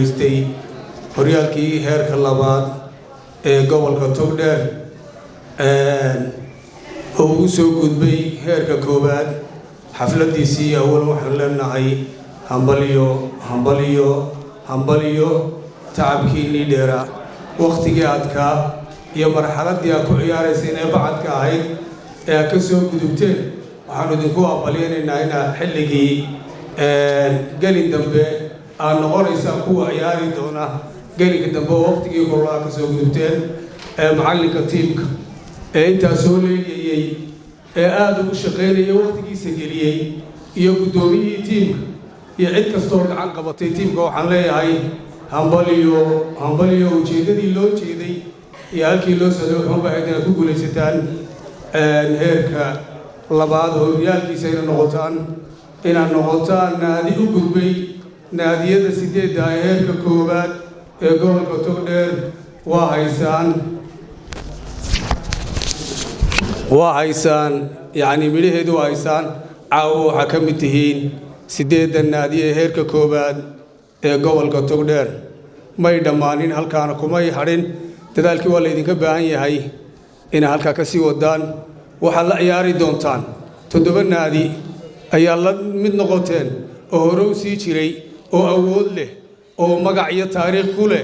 استي horyaalkii heerka labaad ee gobolka Togdheer oo uu soo gudbay heerka koobaad xafladiisii awal waxaan leenahay hambaliyo tacabkii dheera waqtigii adkaa iyo marxaladii aad ku ciyaarayseen ee bacadka ahayd ee ka soo gudubteen waxaan idinku aqbalinaynaa in xilligii galin dambe aan noqonaysaa kuwa ciyaari doona galinka dambe waqtigii kulaa ka soo gudubteen macallinka tiimka inta soo leeyay aad ugu shaqeynaya waqtigiisa geliyay iyo gudoomiyihii tiimka iyo cid kastoo gacan qabatay tiimka waxaan leeyahay hambaliyo ujeedadii loo jeeday iyo halkii loo soo waxaan baahayd inaad ku guulaysataan heerka labaad horyaalkiisa inaad noqotaan naadi u gudbay naadiyada 8 heerka koobaad ee gobolka Togdheer waa haysaan yani midheedu waa haysaan caawo waxa ka mid tihiin 8 naadi ee heerka koobaad ee gobolka Togdheer may dhamaanin halkaana kumay hadhin dadaalkii waa la idinka baahan yahay in halka ka sii wadaan waxa la ciyaari doontaan 7 naadi ayaa la mid noqoteen oo hore u sii jiray oo awood leh oo magac iyo taariikh ku leh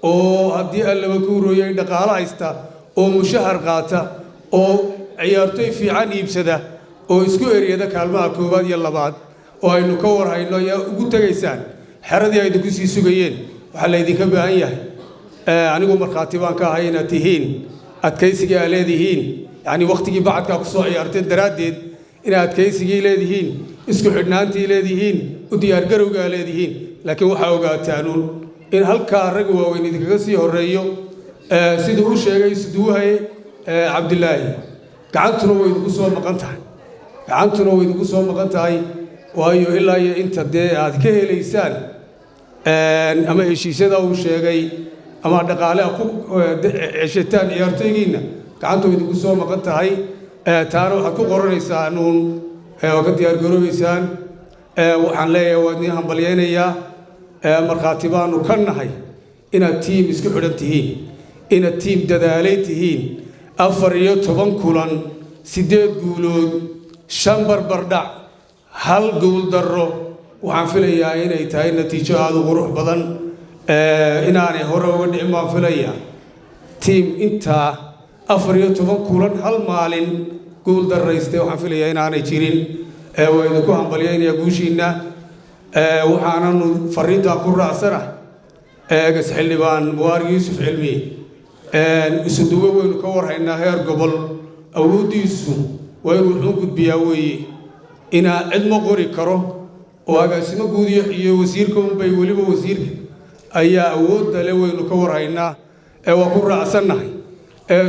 oo haddii alla ku rooyay dhaqaale haysta oo mushahar qaata oo ciyaartoy fiican iibsada oo isku eriyada kaalmaha koobaad iyo labaad oo aynu ka warhayno ayaa ugu tagaysaan xaradii ay ku sii sugayeen waxa la idinka baahan yahay anigu markhaati baan ka ahay inaad tihiin adkaysiga aad leedihiin yani waqtigii bacadka ku soo ciyaarteen daraadeed inaad adkaysigii leedihiin isku xidhnaantii leedihiin u diyaar garowga leedihiin laakiin waxa ogaataan in halka rag waaweyn idinkaga sii horeeyo sidoo uu sheegay Siduuhay Cabdilaahi gacantuna way idinku soo maqan tahay waayo ilaa iyo inta aad ka helaysaan ama heshiisyada uu sheegay ama dhaqaale ku ceshataan ciyaartooygiina gacantu idinku soo maqan tahay taana waxaad ku qoranaysaan oo ka diyaar garoobaysaan waxaan leeyahay waa idin hambalyeynaya markhaati baanu ka nahay inaad tiim isku xidhan tihiin inaad tiim dadaalay tihiin 14 kulan 8 guulood 5 barbardhac 1 gool darro waxaan filayaa inay tahay natiijo aad u qurux badan inaanay hore uga dhicin baan filayaa tiim inta 14 kulan hal maalin gool darraystay waxaan filayaa inaanay jirin waa idinku hambalyeynaya guushiina waxaananu fariinta ku raacsana gas xildhibaan Mubarak Yuusuf Cilmi isuduwa waynu ka warhaynaa heer gobol awoodiisu waa inuu wuxuu gudbiyaa weeye inaa cid ma qori karo oo agaasimo guud iyo wasiirka unbay weliba wasiirka ayaa awoodda leh waynu ka warhaynaa waa ku raacsanahay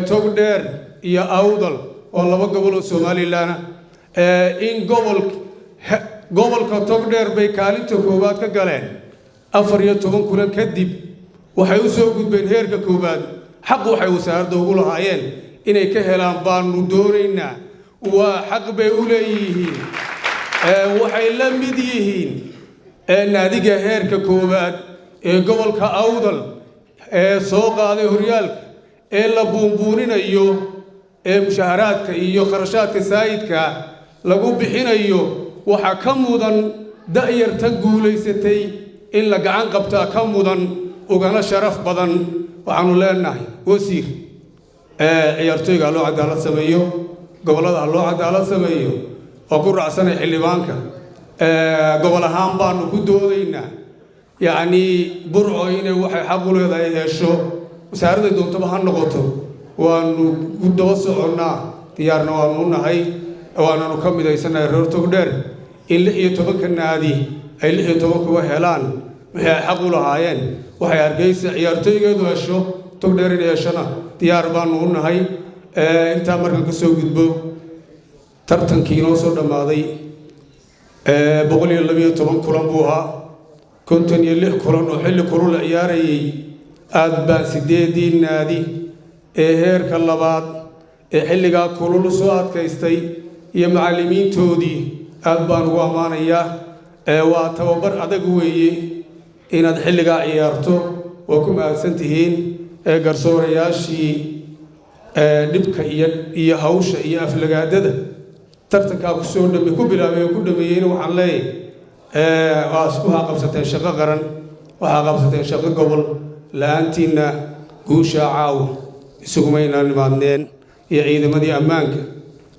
Togdheer iyo Awdal oo 2 gobol oo Soomaaliland in gobolka Togdheer bay kaalinta koobaad ka galeen 14 kulan kadib waxay u soo gudbeen heerka koobaad xaq waxay wasaaradda ugu lahaayeen inay ka helaan baanu doonaynaa waa xaq bay u leeyihiin waxay la mid yihiin naadiga heerka koobaad ee gobolka Awdal soo qaaday horyaalka la buunbuuninayo mushaharaadka iyo kharashaadka saayidka lagu bixinayo waxa ka mudan da'yarta guulaysatay in la gacan qabta ka mudan ugana sharaf badan waxaanu leenahay wasiir ciyaartooyga loo cadaalad sameeyo gobolada loo cadaalad sameeyo oo ku raacsanay xildhibaanka gobol ahaan baanu ku doodaynaa yani burco inay waxay xaq u leedahay hesho wasaaradda doontaba ha noqoto waanu ku daba soconnaa diyaarna waanu nahay waananu ka midaysanahay reer Togdheer in 16 naadi ay 16 kuwa helaan waxay xaq u lahaayeen waxay Hargeysa ciyaartooygeedu hesho Togdheer inay heshana diyaar baanu nahay inta markan ka soo gudbo tartankii noo soo dhamaaday 112 kulan buu ahaa 56 kulan oo xilli kulul la ciyaarayay aad baan 8 naadi ee heerka labaad ee xilliga kulul soo adkaystay iyo macallimiintoodii aad baan ugu amaanayaa waa tababar adag weeye inaad xilligaa ciyaarto waa ku mahadsantihiin garsoorayaashii dhibka iyo hawsha iyo aflagaadada tartankaa kusoo dhami ku bilaabay oo ku dhameeyeyna waxaan leeyahay waxaa qabsateen shaqo qaran waxaa qabsateen shaqo gobol la-aantiinna guusha caawa isugumaynaan nimaadneen iyo ciidamadii ammaanka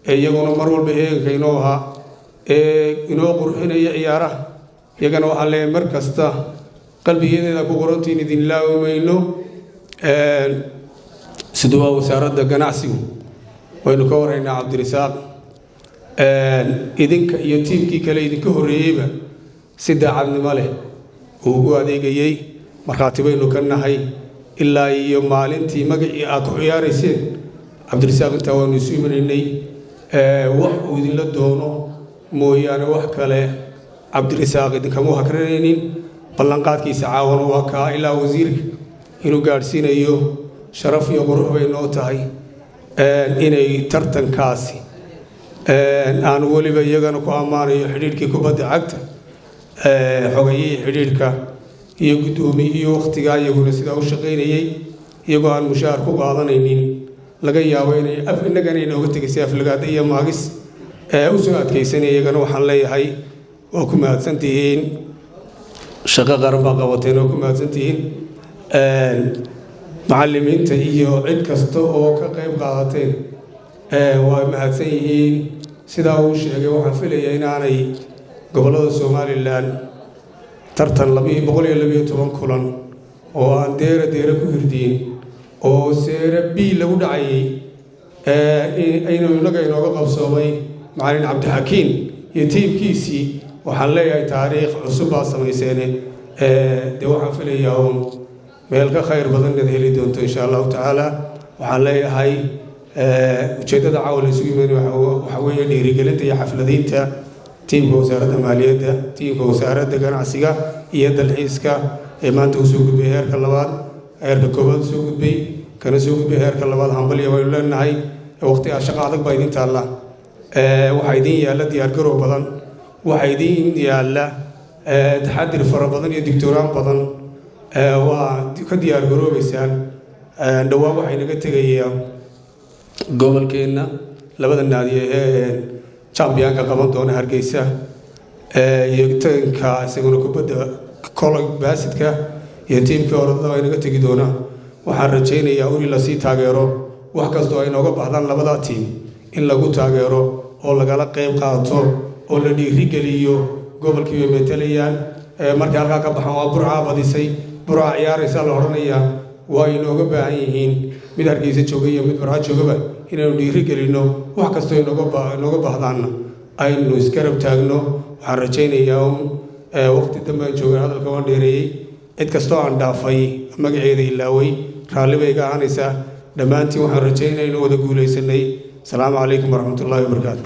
ee iyaguna mar walba heeganka inoo ahaa ee inoo qurxinaya ciyaaraha iyagana waxaan leeyahay mar kasta qalbigeedeeda ku qorantiin idin ilaawi mayno sidoo waa wasaaradda ganacsigu waynu ka waraynaa cabdirasaaq idinka iyo tiimkii kale idinka horreeyeyba si daacadnimo leh uu ugu adeegayey markhaati baynu ka nahay ilaa iyo maalintii magacii aad ku ciyaarayseen cabdirasaaq intaa waanu isu imanaynay wax uu idinla doono mooyaane wax kale cabdirasaaq idinkama hakranaynin ballanqaadkiisa caawana waa kaa ilaa wasiirka inuu gaadhsiinayo sharaf iyo qurux bay noo tahay inay tartankaasi aan weliba iyagana ku ammaanayo xidhiidhkii kubadda cagta xogayihii xidhiidhka iyo guddoomiyihii wakhtigaa iyaguna sidaa u shaqaynayey iyagoo aan mushaahar ku qaadanaynin laga yaabo inay innagana inooga tegaysay aflagaada iyo maagis u soo adkaysanaya iyagana waxaan leeyahay waa ku mahadsantihiin shaqo qaran baa qabateen waa ku mahadsantihiin macallimiinta iyo cid kasta oo ka qayb qaadateen waa mahadsan yihiin sidaa uu sheegay waxaan filayaa inaanay gobollada somalilan tartan 112 kulan oo aan deera ku hirdiyin oo seera B lagu dhacayay aynu inaga inooga qabsoomay macallin cabdixakiin iyo tiimkiisii waxaan leeyahay taariikh cusub baa samayseene dee waxaan filayaa uun meel ka khayr badan inaad heli doonto insha allahu tacaala waxaan leeyahay ujeeddada caawa la isugu yimaado waxaa weeye dhiirigelinta iyo xafladaynta tiimka wasaaradda maaliyadda tiimka wasaaradda ganacsiga iyo dalxiiska ee maanta uu soo gudbay heerka labaad heerka koowaad soo gudbay kana soo gudbay heerka labaad hambalya waynu leenahay waqti shaqa adag baa idin taalla waxaa idin yaalla diyaargarow badan waxaa idin yaalla taxadir fara badan iyo digtooraan badan waa ka diyaargaroobaysaan dhowaan waxay naga tegayaa gobolkeenna labada naadiye ee championka qaban doona Hargeysa iyo tanka isaguna kubadda kolay baasidka iyo tiimka orodada ay naga tagi doonaan waxaan rajaynayaa in la sii taageero wax kasta oo ay nooga baahdaan labada tiim in lagu taageero oo lagala qayb qaato oo la dhiirigeliyo gobolkii way metelayaan marka halka ka baxan waa burca badisay burca ciyaaraysa la oranayaa waa inooga baahan yihiin mid Hargeysa joogay iyo mid burca joogaba inaynu dhiirigelino wax kasta oo inooga baahdaan aynu iskarab taagno waxaan rajaynayaa waqti dambe aan joogay hadalka waan dheereeyay cid kasta oo aan dhaafay magaceeda ilaaway raalli bay iga ahaanaysaa dhammaantiin waxaan rajaynayaa inuu wada guulaysanay asalaamu calaykum waraxmatullaahi wabarakaatu